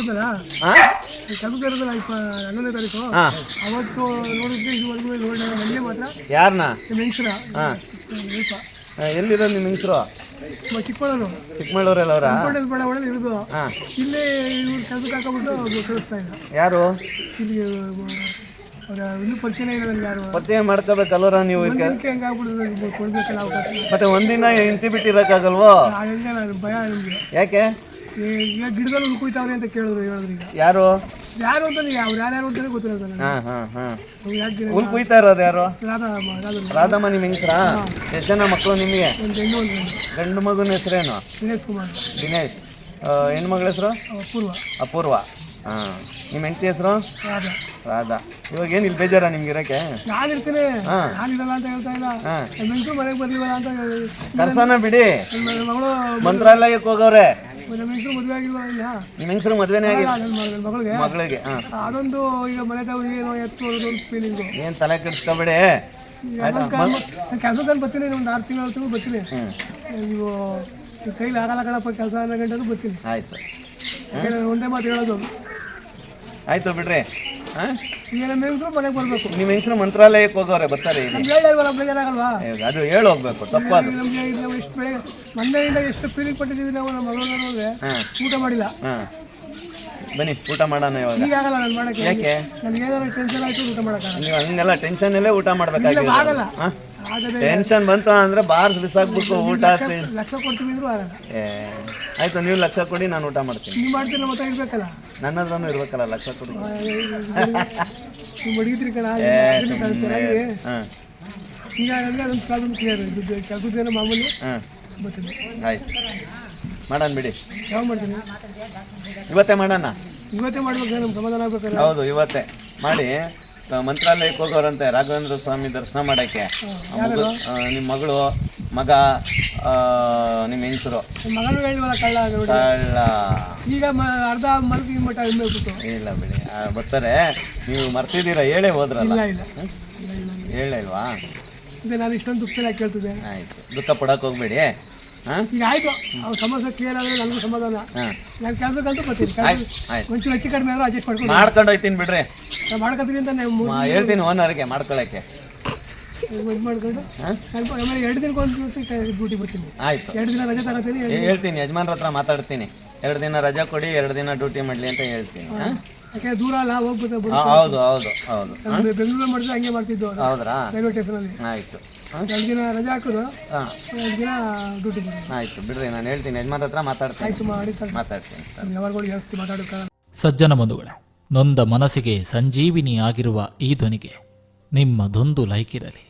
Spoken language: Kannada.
ಇದ್ದಲ್ಲ ಕೆಲಸ ಇರೋದಲ್ಲ 11ನೇ ತಾರೀಕು ಅವತ್ತು ನೋಡಿದ್ರೆ ಇದುವರೆಗೂ ನೋಡಿದ ನನಗೆ ಮಾತ್ರ ಯಾರನ್ನ ಹೆಂಗಸ್ರ ಎಲ್ಲಿರೋದು ನಿಮ್ಮ ಹೆಂಗಸರು? ಚಿಕ್ಕಮಗಳೂರು. ಚಿಕ್ಕಮಗಳೂರಲ್ಲವ್ರ? ಬೇಡ ಒಳ್ಳೆ ಇರೋದು ಇಲ್ಲೇ ಇವ್ರು ಕೆಲಸಕ್ಕೆ ಹಾಕೊಂಡ್ಬಿಟ್ಟು ಕಳಿಸ್ತಾ ಇಲ್ಲ. ಯಾರು ಇಲ್ಲಿ ಇನ್ನೂ ಪರಿಚಯ ಇಲ್ಲ ನನಗೆ. ಯಾರು ಪರಿಚಯ ಮಾಡ್ಕೋಬೇಕಲ್ವರ ನೀವು? ಹೆಂಗಾಗ್ಬಿಡುತ್ತೆ ಕೊಡ್ಬೇಕಲ್ಲ ಅವಕಾಶ. ಮತ್ತೆ ಒಂದಿನ ಇಂಟಿ ಬಿಟ್ಟಿರೋಕ್ಕಾಗಲ್ವೋ? ಭಯ ನಿಮಗೆ. ಯಾಕೆ? ಈಗ ಗಿಡದಲ್ಲಿ ಉಳ್ಕೊಯ್ತಾವ್ರೆ ಅಂತ ಹೇಳಿದ್ರು ಈಗ. ಯಾರು ಯಾರು ಅಂತ ಅವ್ರು ಯಾರ್ಯಾರು ಅಂತಾನೆ ಗೊತ್ತಿಲ್ಲ. ಹುಲ್ ಕುಯ್ತಾ ಇರೋದು ಯಾರು? ರಾಧಮ್ಮ. ನಿಮ್ಮ ಹೆಂಗಸ್ರಾ? ಎಷ್ಟು ಜನ ಮಕ್ಕಳು ನಿಮಗೆ? ಒಂದು ಗಂಡು ಮಗನ ಹೆಸರೇನು? ದಿನೇಶ್ ಕುಮಾರ್. ದಿನೇಶ್. ಹೆಣ್ಮಗಳ ಹೆಸರು? ಅಪೂರ್ವ. ಹಾಂ. ನಿಮ್ಮ ಹೆಂಡತಿ ಹೆಸರು? ರಾಧಾ. ಇವಾಗ ಏನು ಇಲ್ಲಿ ಬೇಜಾರ ನಿಮ್ಗೆ ಇರೋಕ್ಕೆ? ನಾನು ಇರ್ತೀನಿ, ನಾನಿರಲ್ಲ ಅಂತ ಹೇಳ್ತಾ ಇಲ್ಲ. ಹೆಂಗಸರು ಮನೆಗೆ ಬರ್ಲಿಲ್ಲ ಅಂತ ಕರ್ಸನ ಬಿಡಿ. ಮಗಳು ಮಂತ್ರಾಲಯಕ್ಕೆ ಹೋಗವ್ರೆ. ನಮ್ಮ ಹೆಂಗಸರು ಮದುವೆ ಆಗಿಲ್ವ? ಇಲ್ಲ. ನಿಮ್ಮ ಹೆಂಗಸರು ಮದುವೆನೇ ಆಗಿಲ್ಲ? ಮಗಳಿಗೆ. ಅದೊಂದು ಈಗ ಮನೆ ಏನೋ ಎತ್ತು ಫೀಲಿಂಗು. ಏನು ತಲೆ ಕೆಡಿಸ್ಕೊಬೇಡಿ. ಕೆಲಸದಲ್ಲಿ ಬರ್ತೀನಿ, ಒಂದು 6 ತಿಂಗಳು ಬರ್ತೀನಿ. ನೀವು ಕೈಲಿ ಆಗಲ್ಲ ಕಣಪ್ಪ ಕೆಲಸ ಅನ್ನೋ ಗಂಟೆಗೂ ಬರ್ತೀನಿ. ಆಯ್ತು. ಒಂದೇ ಮಾತು ಹೇಳೋದು. ಆಯ್ತು ಬಿಡ್ರಿ. ಈಗ ನಮ್ಮ ಹೆಂಗಸರು ಮನೆಗೆ ಬರಬೇಕು. ನಿಮ್ಮ ಹೆಂಗಸರು ಮಂತ್ರಾಲಯಕ್ಕೆ ಹೋಗೋರೆ ಬರ್ತಾರೆ. ಬೇಜಾರಾಗಲ್ವಾ? ಅದು ಹೇಳಿ ಹೋಗ್ಬೇಕು, ತಪ್ಪದು. ನಮಗೆ ನಾವು ಎಷ್ಟು ಬೆಳಗ್ಗೆ ಮೊನ್ನೆಯಿಂದ ಎಷ್ಟು ಫೀಲಿಂಗ್ ಪಟ್ಟಿದ್ದೀವಿ ನಾವು. ನಮ್ಮ ಮಗಳು ನೋಡಿದ್ರೆ ಊಟ ಮಾಡಿಲ್ಲ. ಬನ್ನಿ ಊಟ ಮಾಡೋಣ ಇವಾಗ. ಈಗ ಆಗಲ್ಲ ನಾನು ಮಾಡೋಕ್ಕೆ. ಯಾಕೆ? ನನಗೆ ಏನಾದ್ರು ಟೆನ್ಷನ್ ಆಯಿತು ಊಟ ಮಾಡೋಕ್ಕಾಗಲ್ಲ. ನೀವು ಹಂಗೆಲ್ಲ ಟೆನ್ಷನಲ್ಲೇ ಊಟ ಮಾಡ್ಬೇಕಾಗಿಲ್ಲ. ಆಗಲ್ಲ. ಟೆನ್ಷನ್ ಬಂತು ಅಂದರೆ ಬಾರ್ಸ್ ಬಿಸಾಕ್ಬಿಟ್ಟು ಊಟ ಲಕ್ಷ ಕೊಡ್ತೀವಿ ಅಂದ್ರೂ ಆಗಲ್ಲ. ಆಯ್ತು, ನೀವು ಲಕ್ಷ ಕೊಡಿ, ನಾನು ಊಟ ಮಾಡ್ತೀನಿ. ನೀವು ಮಾಡ್ತೀರ ಮತ್ತೆ ಇರ್ಬೇಕಲ್ಲ. ನನ್ನ ಹತ್ರನೂ ಇರ್ಬೇಕಲ್ಲ ಲಕ್ಷ ಕೊಡಿ. ನೀವು ಮಡಗಿದ್ರಿ ಕಣ. ಈಗ ನನಗೆ ಅದೊಂದು ಪ್ರಾಬ್ಲಮ್ ಕ್ಲಿಯರ್. ಕೆಲಸದ್ದೇನೋ ಮಾಮೂಲಿ ಬರ್ತೀನಿ. ಆಯ್ತು, ಮಾಡೋಣ ಬಿಡಿ. ಯಾವ ಮಾಡ್ತೀನಿ? ಇವತ್ತೇ ಮಾಡೋಣ. ಇವತ್ತೇ ಮಾಡ್ಬೇಕು, ನಮ್ಮ ಸಮಾಧಾನ ಆಗ್ಬೇಕಲ್ಲ. ಹೌದು, ಇವತ್ತೇ ಮಾಡಿ. ಮಂತ್ರಾಲಯಕ್ಕೆ ಹೋಗೋರಂತೆ ರಾಘವೇಂದ್ರ ಸ್ವಾಮಿ ದರ್ಶನ ಮಾಡೋಕ್ಕೆ. ನಿಮ್ಮ ಮಗಳು, ಮಗ, ನಿಮ್ಮ ಹೆಂಗಸರು. ಮಗನೂ ಹೇಳಿವಲ್ಲ ಕಳ್ಳ. ಈಗ ಅರ್ಧ ಮಲ್ಕಿ ಮಟ್ಟ ಹಿಂಬಿಟ್ಟು. ಇಲ್ಲ ಬಿಡಿ, ಬರ್ತಾರೆ. ನೀವು ಮರ್ತಿದ್ದೀರಾ, ಹೇಳೇ ಹೋದ್ರಲ್ಲ. ಹೇಳೇ ಇಲ್ವಾ? ಈಗ ನಾನು ಇಷ್ಟೊಂದು ದುಃಖ ಕೇಳ್ತಿದ್ದೆ. ಆಯ್ತು, ದುಃಖ ಪಡಕ್ಕೆ ಹೋಗ್ಬೇಡಿ. ಈಗ ಆಯ್ತು, ಅವ್ರ ಸಮಸ್ಯೆ ಕ್ಲಿಯರ್ ಆದರೆ ನನಗೂ ಸಮಾಧಾನ. ನಾನು ಕೆಲಸಕ್ಕಂತೂ ಬರ್ತೀನಿ. ಒಂಚೂರು ಹೆಚ್ಚು ಕಡಿಮೆ ಆದರೂ ಅಡ್ಜಸ್ಟ್ ಮಾಡ್ಕೊಂಡು ಹೋಗ್ತೀನಿ ಬಿಡ್ರಿ. ನಾನು ಮಾಡ್ಕೊತೀನಿ ಅಂತ ಹೇಳ್ತೀನಿ ಓನರ್ಗೆ ಮಾಡ್ಕೊಳಕ್ಕೆ. ಇದು ಮಾಡ್ಕೊಂಡು ಆಮೇಲೆ 2 ದಿನಕ್ಕೊಂದು ಡ್ಯೂಟಿ ಬರ್ತೀನಿ. ಆಯ್ತು, 2 ದಿನ ರಜೆ ತಗೋತೀನಿ. ಹೇಳ್ತೀನಿ, ಯಜಮಾನ್ರ ಹತ್ರ ಮಾತಾಡ್ತೀನಿ. 2 ದಿನ ರಜೆ ಕೊಡಿ, 2 ದಿನ ಡ್ಯೂಟಿ ಮಾಡಲಿ ಅಂತ ಹೇಳ್ತೀನಿ. ಯಾಕೆ ದೂರ ಅಲ್ಲ, ಹೋಗ್ಬೋದು. ಹೌದು ಹೌದು ಹೌದು. ಬೆಂಗಳೂರಲ್ಲಿ ಮಾಡಿದ್ರೆ ಹಂಗೆ ಮಾಡ್ತಿದ್ದು. ಹೌದ್ರಾ? ರೈಲ್ವೆ ಸ್ಟೇಷನಲ್ಲಿ. ಆಯ್ತು, 2 ದಿನ ರಜೆ ಹಾಕೋದು, 2 ದಿನ ಡ್ಯೂಟಿ ಬರೋದು. ಆಯ್ತು ಬಿಡ್ರಿ, ನಾನು ಹೇಳ್ತೀನಿ, ಯಜಮಾನ್ರ ಹತ್ರ ಮಾತಾಡ್ತೀನಿ. ಆಯ್ತು, ಮಾತಾಡ್ತೀನಿ. ಯಾವಾಗಲೂ ಜಾಸ್ತಿ ಮಾತಾಡೋಕ್ಕಾಗಲ್ಲ. ಸಜ್ಜನ ಬಂಧುಗಳೇ, ನೊಂದ ಮನಸ್ಸಿಗೆ ಸಂಜೀವಿನಿ ಆಗಿರುವ ಈ ಧ್ವನಿಗೆ ನಿಮ್ಮ ದೊಂದು ಲೈಕ್ ಇರಲಿ.